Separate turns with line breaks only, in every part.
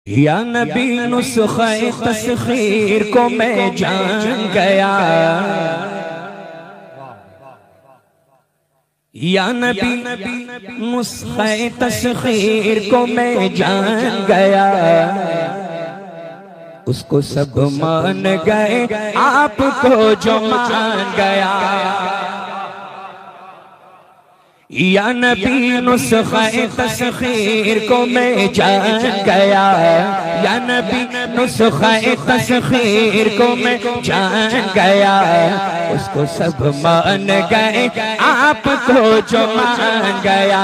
या नबी नुस्खे तस्खीर को मैं जान गया। या नबी नुस्खे तस्खीर को मैं जान गया। उसको सब मान गए, आपको जो मान गया। या नबी नुस्खे तस्खीर को मैं जान गया। या नबी नुस्खे तस्खीर को मैं जान गया। उसको सब मान गए, आपको जो मान गया।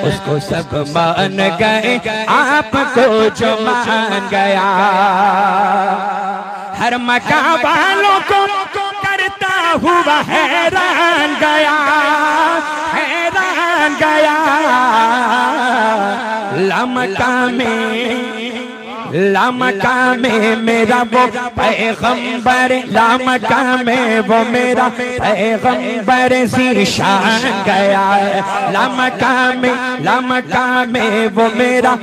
उसको सब मान गए, आपको जो मान गया। हर मकाम वालों को करता हुआ हैरान गया, हैरान गया। लामका में मेरा वो पैगंबर, लामका में वो मेरा पैगंबर ज़ीशान गया। लामका में वो मेरा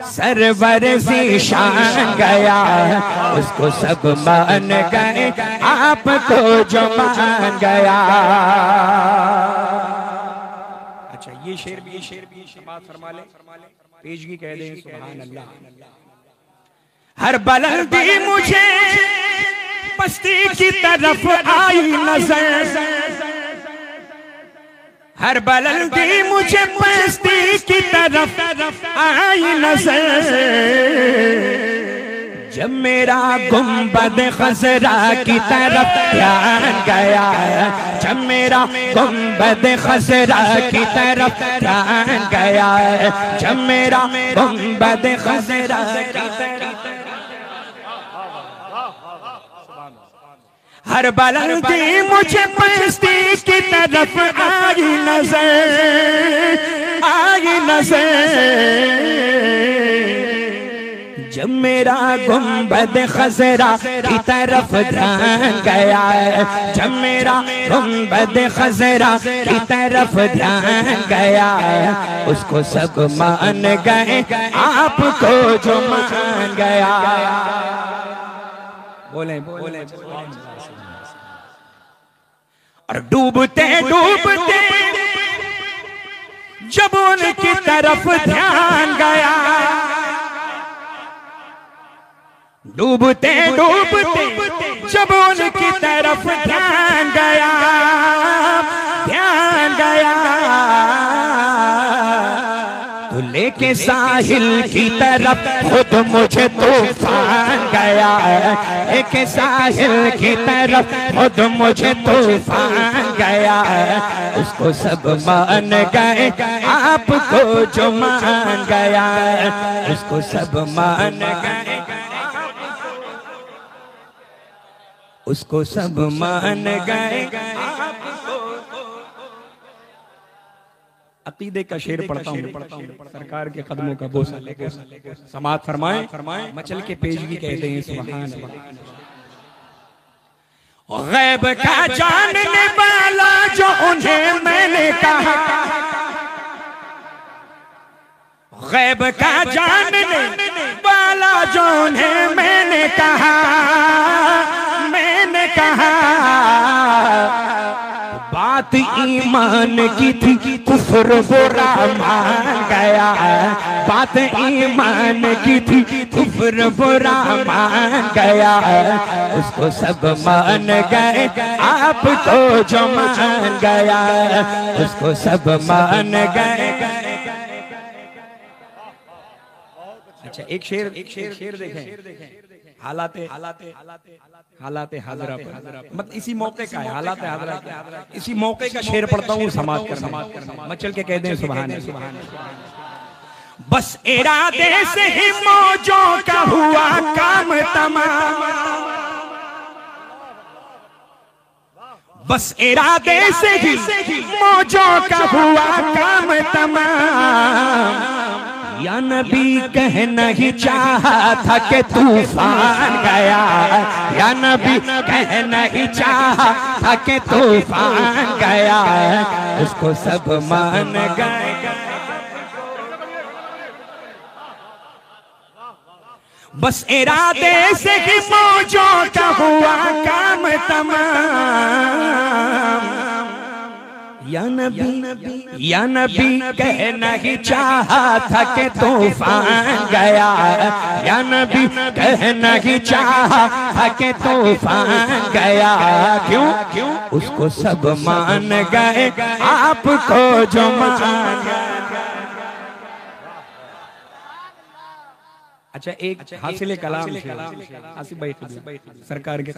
सरवर ज़ीशान गया। उसको सब मान गए, आपको जो मान गया। अच्छा, ये शेर भी समाअत फरमा ले, पेशगी कह दें सुभान अल्लाह। हर बुलंदी मुझे पस्ती की तरफ आई नजर। हर बुलंदी मुझे पस्ती की तरफ आई नजर। जब मेरा गुंबद खजरा की तरफ ध्यान गया। जब मेरा गुंबद खजरा की तरफ ध्यान गया। जब मेरा गुंबद खजरा की तरफ, हर बुलंदी मुझे पस्ती की तरफ आई नजर, आई नजर। जब मेरा गुंबद खजरा की तरफ ध्यान गया। जब मेरा गुंबद खजरा की तरफ ध्यान गया। उसको सब मान गए, आपको जो मान गया। बोले बोले और डूबते डूबते जब उनकी तरफ ध्यान गया। डूबते डूबते जब उनकी तरफ ध्यान गया, ध्यान गया। तो लेके साहिल की तरफ खुद मुझे तूफान गया। लेके साहिल की तरफ खुद मुझे तूफान गया। उसको सब मान गए, आपको जो मान गया। उसको सब मान गए, उसको सब मान गए। अकीदे का शेर पढ़ता हूँ, सरकार के कदमों का बोसा लेकर समाअत फरमाए। मचल के पेशगी कहते हैं सुभान अल्लाह। गैब का जानने वाला जो उन्हें मैंने कहा। गैब का जानने वाला जो उन्हें मैंने कहा, मैंने कहा। बात ईमान की थी, कुफ्र बुरा मान गया। बात ईमान की थी, कुफ्र बुरा मान गया। उसको सब मान गए, आपको जो मान गया। उसको सब मान गए। अच्छा, एक शेर देखें। हालाते हाजरा पर, मत इसी मौके का है हालाते हाजरा। इसी मौके का शेर पढ़ता हूँ, समाअत करना। मचल के कहते हैं सुभान अल्लाह। बस इरादे से ही मौजों का हुआ काम तमाम। बस इरादे से ही मौजों का हुआ काम तमाम। या नबी कहना ही चाहा था कि तूफान गया। या नबी कहना ही चाहा था कि तूफान गया। उसको सब मान गए, बस इरादे से ही मौजों का हुआ काम तमाम। या नबी कहना ही चाहा था कि तूफान गया। या नबी कहना ही चाहा था कि तूफान गया। क्यों उसको सब मान गए, आपको जो मान गए। अच्छा, एक हासिल कलाम आसिफ भाई सरकार के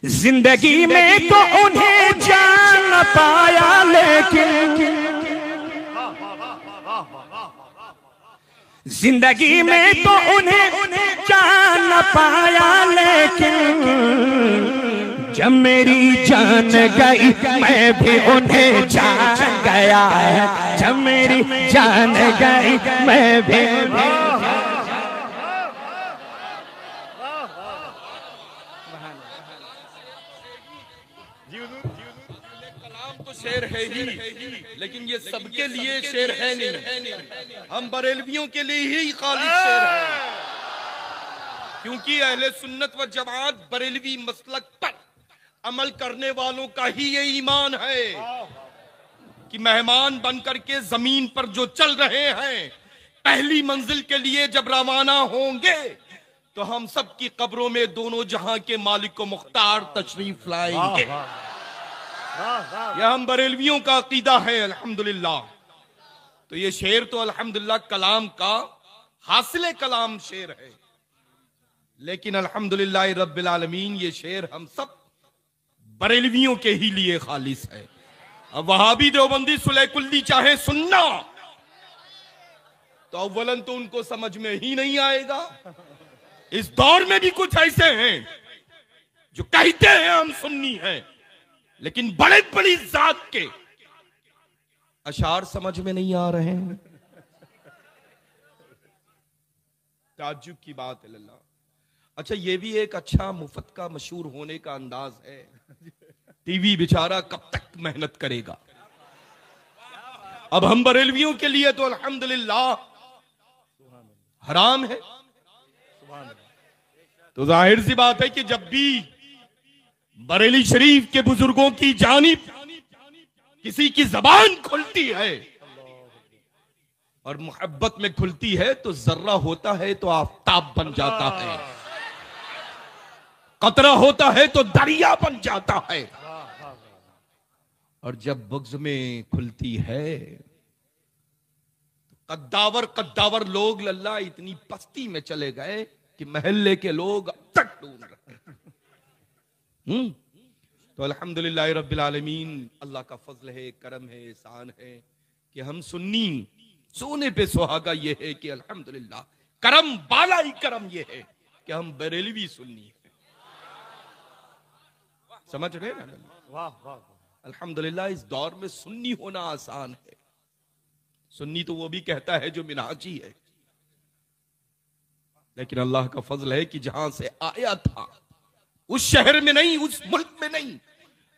जिंदगी में तो उन्हें जान न पाया, लेकिन जिंदगी में तो उन्हें जान न पाया, लेकिन जब मेरी जान गई मैं भी उन्हें जान गया। जब मेरी जान गई मैं भी
शेर है ही, लेकिन ये सबके लिए शेर है नहीं। हम बरेलवियों के लिए ही खालिद शेर है, क्योंकि अहले सुन्नत व जमात बरेलवी मसलक पर अमल करने वालों का ही ये ईमान है कि मेहमान बनकर के जमीन पर जो चल रहे हैं, पहली मंजिल के लिए जब रवाना होंगे तो हम सब की कब्रों में दोनों जहां के मालिक को मुख्तार तशरीफ लाएंगे। यह हम बरेलवियों का अकीदा है अल्हम्दुलिल्लाह। तो ये शेर तो अल्हम्दुलिल्लाह कलाम का हासिल कलाम शेर है, लेकिन अल्हम्दुलिल्लाह रब्बिल आलमीन ये शेर हम सब बरेलवियों के ही लिए खालिस है। अब वहाबी देवबंदी सुलेकुल्ली चाहे सुनना तो अव्वलन तो उनको समझ में ही नहीं आएगा। इस दौर में भी कुछ ऐसे हैं जो कहते हैं हम सुन्नी हैं, लेकिन बड़े बड़ी जात के अशार समझ में नहीं आ रहे हैं। ताज्जुब की बात है लल्ला। अच्छा, ये भी एक अच्छा मुफ्त का मशहूर होने का अंदाज है। टीवी बेचारा कब तक मेहनत करेगा। अब हम बरेलवियों के लिए तो अल्हम्दुलिल्लाह हराम है। तो जाहिर सी बात है कि जब भी बरेली शरीफ के बुजुर्गों की जानिब किसी की जबान खुलती है और मोहब्बत में खुलती है तो जर्रा होता है तो आफताब बन जाता है, कतरा होता है तो दरिया बन जाता है, और जब बुग़्ज़ में खुलती है तो कद्दावर लोग लल्ला इतनी पस्ती में चले गए कि महल्ले के लोग अब तक ढूंढ रहे हैं। तो अल्हम्दुलिल्लाह रब्बिल आलमीन, अल्लाह का फजल है, करम है, एहसान है कि हम सुन्नी सोने पे सुहागा ये है कि अल्हम्दुलिल्लाह करम बाला ही करम ये है कि हम बरेलवी सुन्नी है। समझ रहे ना? वाह वाह। अल्हम्दुलिल्लाह इस दौर में सुन्नी होना आसान है। सुन्नी तो वो भी कहता है जो मिनहाजी है, लेकिन अल्लाह का फजल है कि जहां से आया था उस शहर में नहीं, उस मुल्क में नहीं,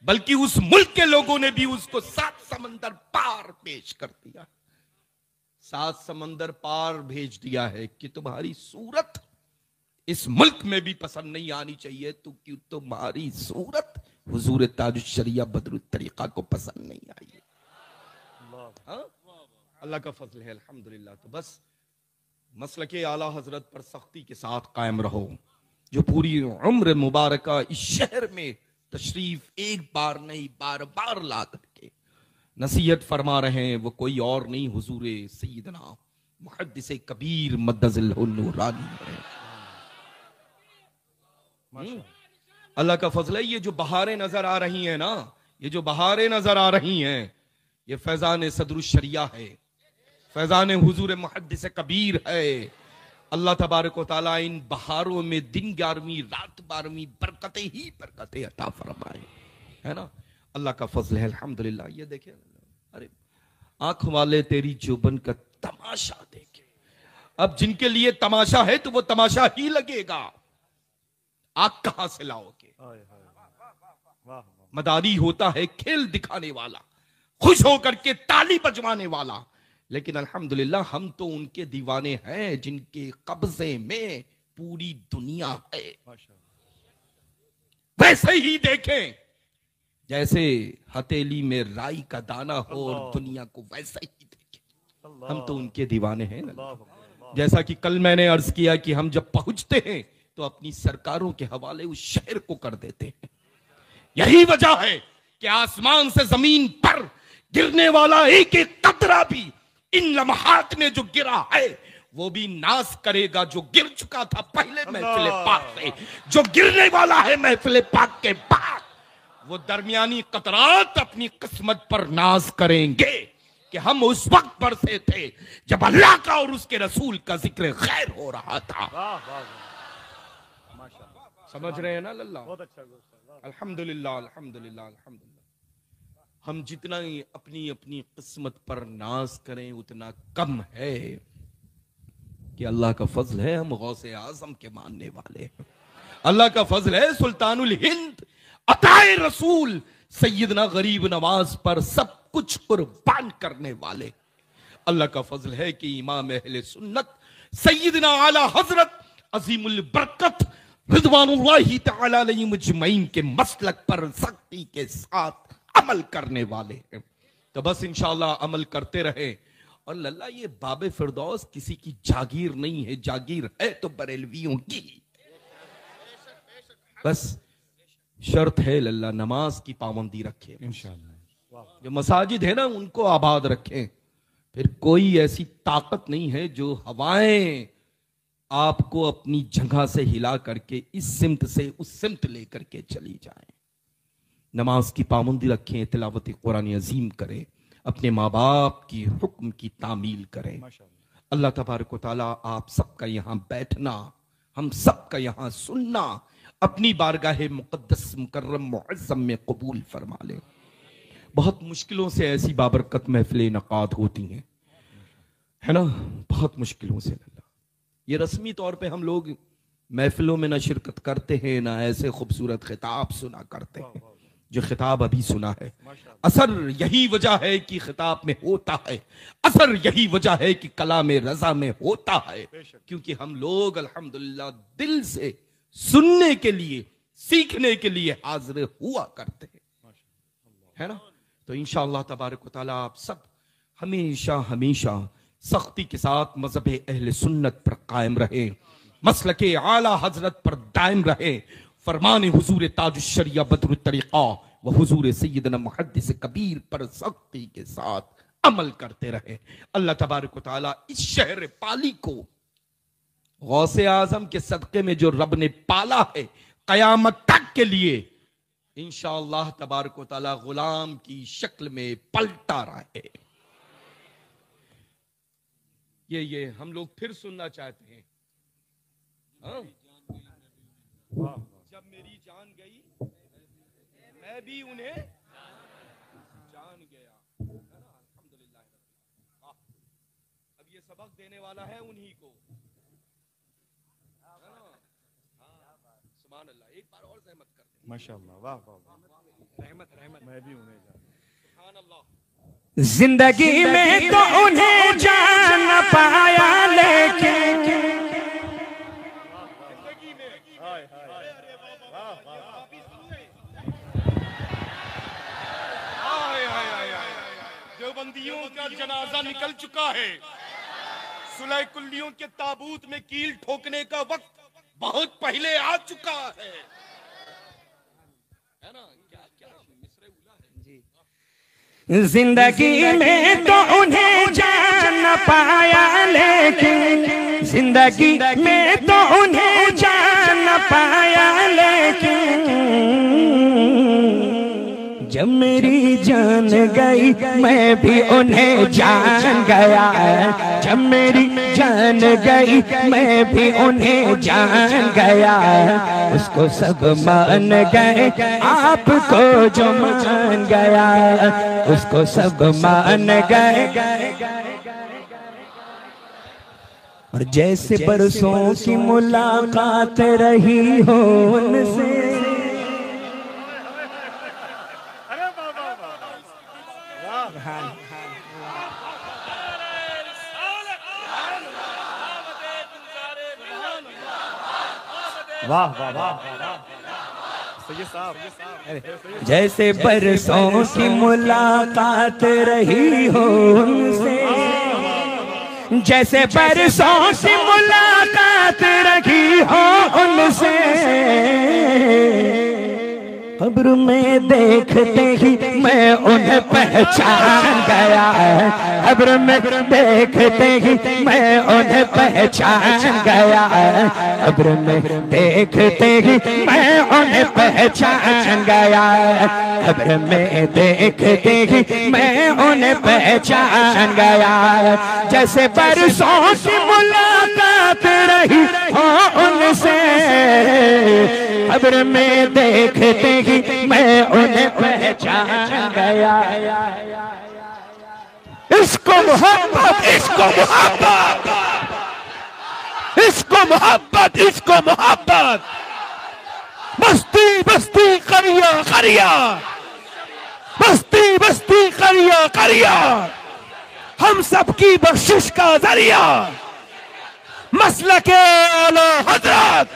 बल्कि उस मुल्क के लोगों ने भी उसको 7 समंदर पार पेश कर दिया। 7 समंदर पार भेज दिया है कि तुम्हारी सूरत इस मुल्क में भी पसंद नहीं आनी चाहिए, तो क्यों तुम्हारी सूरत हुजूर ताजुश शरिया बदरुत तरीका को पसंद नहीं आई। अल्लाह का फजल है अल्हम्दुलिल्लाह। तो बस मसलके आला हजरत पर सख्ती के साथ कायम रहो। जो पूरी उम्र मुबारका इस शहर में तशरीफ एक बार नहीं बार बार ला करके नसीहत फरमा रहे हैं, वो कोई और नहीं हुजूर सैयदना मुहद्दिस कबीर मद्दज़िल नूरानी है। अल्लाह का फजल है। ये जो बहारें नजर आ रही हैं ना, ये जो बहारें नजर आ रही हैं, ये फैजान सदरुश शरिया है, फैजान हुजूर मुहद्दिस कबीर है। अल्लाह तबारक व तआला इन बहारों में दिन 11वीं रात 12वीं बरकतें ही बरकतें अता फरमाए, है ना? अल्लाह का फजल है अल्हम्दुलिल्लाह। ये देखिए, अरे आंख वाले तेरी जुबन का तमाशा देखे। अब जिनके लिए तमाशा है तो वो तमाशा ही लगेगा। आग कहां से लाओगे? मदारी होता है खेल दिखाने वाला, खुश होकर के ताली बजवाने वाला, लेकिन अल्हम्दुलिल्लाह हम तो उनके दीवाने हैं जिनके कब्जे में पूरी दुनिया है। वैसे ही देखें जैसे हथेली में राई का दाना हो और दुनिया को वैसा ही देखें। हम तो उनके दीवाने हैं। जैसा कि कल मैंने अर्ज किया कि हम जब पहुंचते हैं तो अपनी सरकारों के हवाले उस शहर को कर देते हैं। यही वजह है कि आसमान से जमीन पर गिरने वाला एक एक कतरा भी इन लम्हात में जो गिरा है वो भी नाश करेगा जो गिर चुका था पहले महफिल पाक से। जो गिरने वाला है महफिल पाक के बाद वो दरमियानी कतरात अपनी किस्मत पर नाज करेंगे कि हम उस वक्त पर से थे जब अल्लाह का और उसके रसूल का जिक्र खैर हो रहा था। समझ रहे हैं ना लल्ला? अल्हम्दुलिल्लाह अल्हम्दुलिल्लाह अल्हम्दुलिल्लाह। हम जितना ही अपनी अपनी किस्मत पर नाज करें उतना कम है कि अल्लाह का फजल है हम गौसे आजम के मानने वाले हैं। अल्लाह का फजल है सुल्तानुल हिंद अताए रसूल सैयदना गरीब नवाज पर सब कुछ कुर्बान करने वाले। अल्लाह का फजल है कि इमाम अहले सुन्नत सैयदना आला हजरत अजीमुल बरकत रिदवानुल्लाहि तआला अलैहिम अजमईन के मसलक पर सख्ती के साथ अमल करने वाले हैं। तो बस इंशाअल्लाह अमल करते रहे। और लल्ला ये बाबे फिरदौस किसी की जागीर नहीं है, जागीर है तो बरेलवियों की। बस शर्त है लल्ला नमाज की पाबंदी रखे इंशाअल्लाह। जो मसाजिद है ना उनको आबाद रखें। फिर कोई ऐसी ताकत नहीं है जो हवाएं आपको अपनी जगह से हिला करके इस सिमत से उस सिमत लेकर के चली जाए। नमाज की पाबंदी रखें, तिलावत कुरान अजीम करें, अपने माँ बाप की हुक्म की तामील करें। अल्लाह तबारक व तआला आप सबका यहाँ बैठना, हम सबका यहाँ सुनना अपनी बारगाह मुक़द्दस मुकर्रम मुअज़्ज़म में कबूल फरमा ले। बहुत मुश्किलों से ऐसी बाबरकत महफिल इनक़ाद होती हैं, है ना, बहुत मुश्किलों से। ये रस्मी तौर पे हम लोग महफिलों में ना शिरकत करते हैं ना ऐसे खूबसूरत खिताब सुना करते हैं जो खिताब अभी सुना है। असर यही वजह है कि खिताब में होता है, असर यही वजह है कि कलाम रजा में होता है, क्योंकि हम लोग अल्हम्दुलिल्लाह दिल से सुनने के लिए सीखने के लिए हाजिर हुआ करते हैं, है ना। तो इंशाअल्लाह तबारक व तआला आप सब हमेशा हमेशा सख्ती के साथ मजहब अहले सुन्नत पर कायम रहे, मसलके आला हजरत पर दायम रहे, फरमान हुजूर ताजुश शरिया बदरुत तरीका व हुजूर सैयदना मुहद्दिस कबीर पर सख्ती के साथ अमल करते रहे। अल्लाह तबारक व तआला इस शहर पाली को गौसे आजम के सदक़े में जो रब ने पाला है कयामत तक के लिए इंशाअल्लाह तबारक व तआला गुलाम की शक्ल में पलटा रहे। ये हम लोग फिर सुनना चाहते हैं। हाँ? जब मेरी जान गई मैं भी उन्हें जान गया, है ना। अल्हम्दुलिल्लाह। अब ये सबक देने वाला है उन्हीं को, है ना। सुभान अल्लाह। एक बार और रहमत कर दे।
माशाअल्लाह, वाह वाह, रहमत मैं भी उन्हें जान।
सुभान अल्लाह।
जिंदगी में तो उन्हें जान न पाया लेकिन
जिंदगी में देवबंदियों का जनाजा निकल चुका है। सुलह कुल्लियों के ताबूत में कील ठोकने का वक्त बहुत पहले आ चुका है ना। क्या क्या मिसरे उला है जी।
जिंदगी में तो उन्हें जान न पाया लेकिन, जिंदगी में तो उन्हें जान न पाया लेकिन, जब मेरी जान गई मैं भी उन्हें जान गया। जब मेरी जान गई मैं भी उन्हें जान गया। उसको सब मान गए आपको जो मान गया, उसको सब मान गए। और जैसे बरसों की मुलाकात रही हो उनसे,
वाह वाह वाह सैयद साहब
जैसे बरसों की मुलाकात रही हो उनसे, जैसे बरसों की मुलाकात रही हो उनसे, कब्र में देखते ही मैं उन्हें पहचान गया, कब्र में देखते ही मैं उन्हें पहचान गया, कब्र में देखते ही मैं उन्हें पहचान गया, कब्र में देखते ही मैं उन्हें पहचान गया। जैसे बरसों की मुलाकात रही हो उनसे, कब्र में देखते ही मैं उन्हें पहचान गया।
इसको मोहब्बत, इसको मोहब्बत, इसको मोहब्बत, इसको मोहब्बत। बस्ती बस्ती करिया करिया, बस्ती बस्ती करिया करिया, हम सबकी बख्शिश का जरिया, मसलके आला हजरत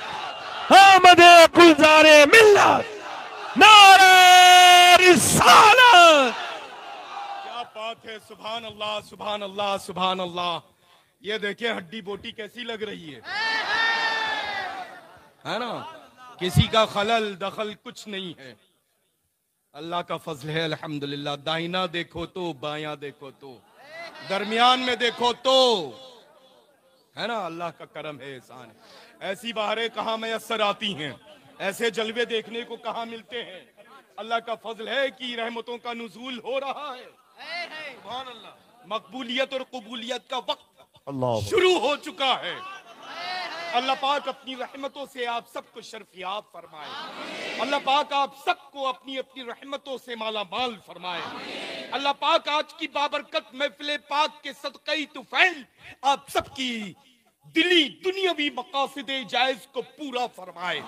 आमदे गुलजारे मिल्लत, नारे रिसालत।
क्या बात है, सुभान अल्लाह सुभान अल्लाह सुभान अल्लाह। ये देखिए हड्डी बोटी कैसी लग रही है ना, किसी का खलल दखल कुछ नहीं है। अल्लाह का फजल है अल्हम्दुलिल्लाह। दाहिना देखो तो, बायां देखो तो, दरमियान में देखो तो, है ना, अल्लाह का करम है, एहसान है। ऐसी बहारें कहाँ मैसर आती हैं, ऐसे जलवे देखने को कहाँ मिलते हैं। अल्लाह का फजल है कि रहमतों का नुज़ूल हो रहा है। सुभान अल्लाह। मकबूलियत और कबूलियत का वक्त शुरू हो चुका है। अल्लाह पाक अपनी रहमतों से आप सबको शर्फियाब फरमाए। अल्लाह पाक आप सबको अपनी अपनी रहमतों से माला माल फरमाए। अल्लाह पाक आज की बाबरकत महफिल पाक के सदक़े तुफैल आप सबकी दिली दुनियावी मकासदे जायज को पूरा फरमाए।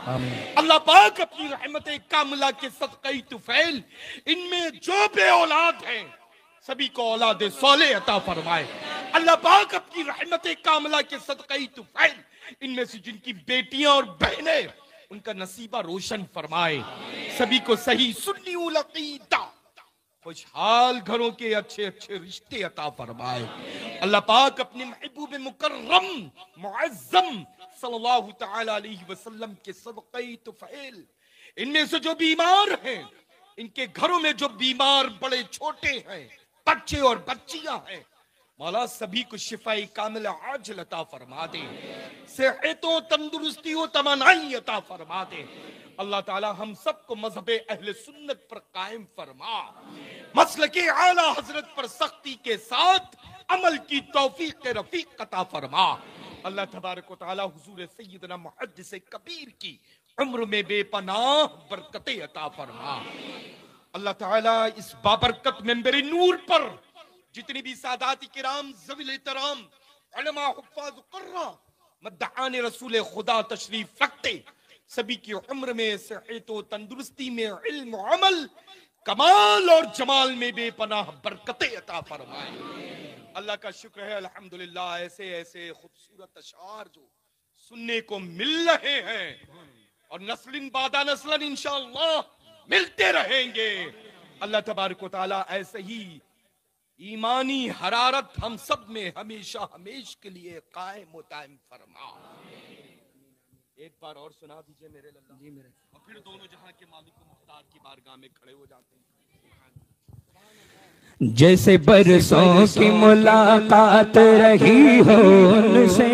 अल्लाह पाक अपनी रहमत कामिला के सदक़े तुफैल इनमें जो बे औलाद हैं सभी को औलाद सोले अता फरमाए। अल्लाह पाक अपनी रहमत कामिला के सदक़े तुफैल इनमें से जिनकी बेटियां और बहनें उनका नसीबा रोशन फरमाए। सभी को सही सुन्नी उल अक़ीदा खुशहाल घरों के अच्छे अच्छे रिश्ते अता फरमाए। अल्लाह पाक अपने महबूब मुकर्रम मुअज़्ज़म सल्लल्लाहु तआला अलैहि वसल्लम के सदक़े तुफैल इनमें से जो बीमार हैं, इनके घरों में जो बीमार बड़े छोटे हैं, बच्चे और बच्चियां हैं, मौला सभी को शिफाई कामिल आजिल अता फरमा दे, सेहतों तंदुरुस्ती और तमन्नाई अता फरमा दे। अल्लाह ताला हम सबको मज़हबे अहले सुन्नत पर कायम फरमा, मसलके आला हजरत पर सख्ती के साथ अमल की तौफीक रफीक अता फरमा। अल्लाह तबारक व तआला हुजूर सय्यदना मुहद्दिस कबीर की उम्र में बेपनाह बरकतें अता फरमा। अल्लाह ताला इस बाबरकत मेंबर नूर पर जितनी भी सादाती किराम ज़वील एहतराम उलमा हुफ़्फ़ाज़ क़ुर्रा मद्दाआन रसूल खुदा तशरीफ रखते सभी की उम्र में सेहत व तंदुरुस्ती में इल्म व अमल कमाल और जमाल में बेपनाह बरकतें अता फरमाए। अल्लाह का शुक्र है अल्हम्दुलिल्लाह, ऐसे ऐसे खूबसूरत अशार जो सुनने को मिल रहे हैं और नस्लिन बादा नस्लन इंशाअल्लाह मिलते रहेंगे। अल्लाह तबारक व तआला ऐसे ही ईमानी हरारत हम सब में हमेशा हमेश के लिए कायम व दायम फरमा। एक बार और सुना दीजिए मेरे लल्ला जी मेरे, और फिर दोनों जहां के मालिक मुख्तार की बारगाह में खड़े हो जाते हैं।
जैसे बरसों की मुलाकात रही हो उनसे,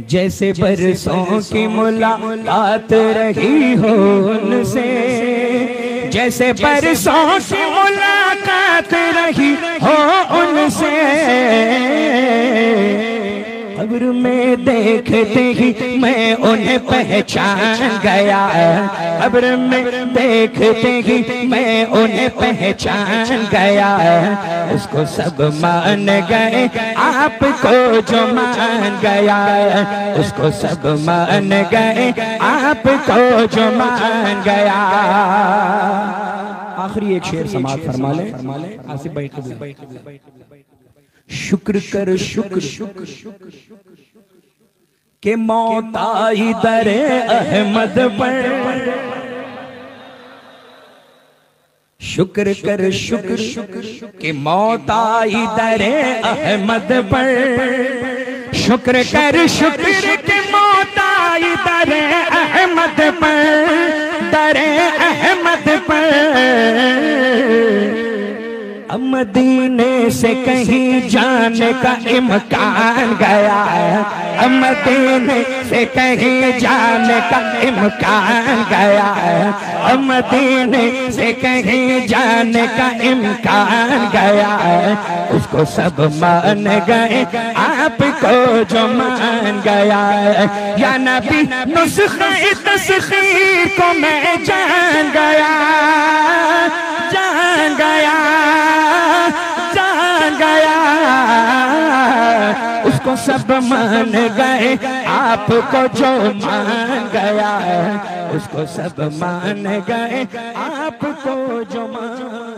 जैसे बरसों की मुलाकात रही हो उनसे, जैसे बरसों की मुलाकात रही हो उनसे, कब्र में देखते ही मैं उन्हें पहचान गया, कब्र में देखते ही मैं उन्हें पहचान गया। उसको सब मान गए आपको जो मान गया, उसको सब मान गए आपको जो मान गया। आखिरी एक शेर समाअत फरमा ले आसिफ भाई क़िबला। शुक्र कर शुक्र शुक्र शुक्र कि मौत आई दरे अहमद पर, शुक्र कर शुक्र कि मौत आई दरे अहमद पर, शुक्र कर शुक्र कि मौत आई दरे अहमद पर, दरे अहमद पर। अब मदीने से कहीं जाने का इम्कान गया है, अब मदीने से कहीं जाने का इम्कान गया है, अब मदीने से कहीं जाने का इम्कान गया है। उसको सब मान गए, आपको जो मान गया है। या नबी नुस्खे तस्खीर को मैं जान गया, जान गया, जान गया। उसको सब मान गए, आपको जो मान गया है। उसको सब मान गए, आपको जो मान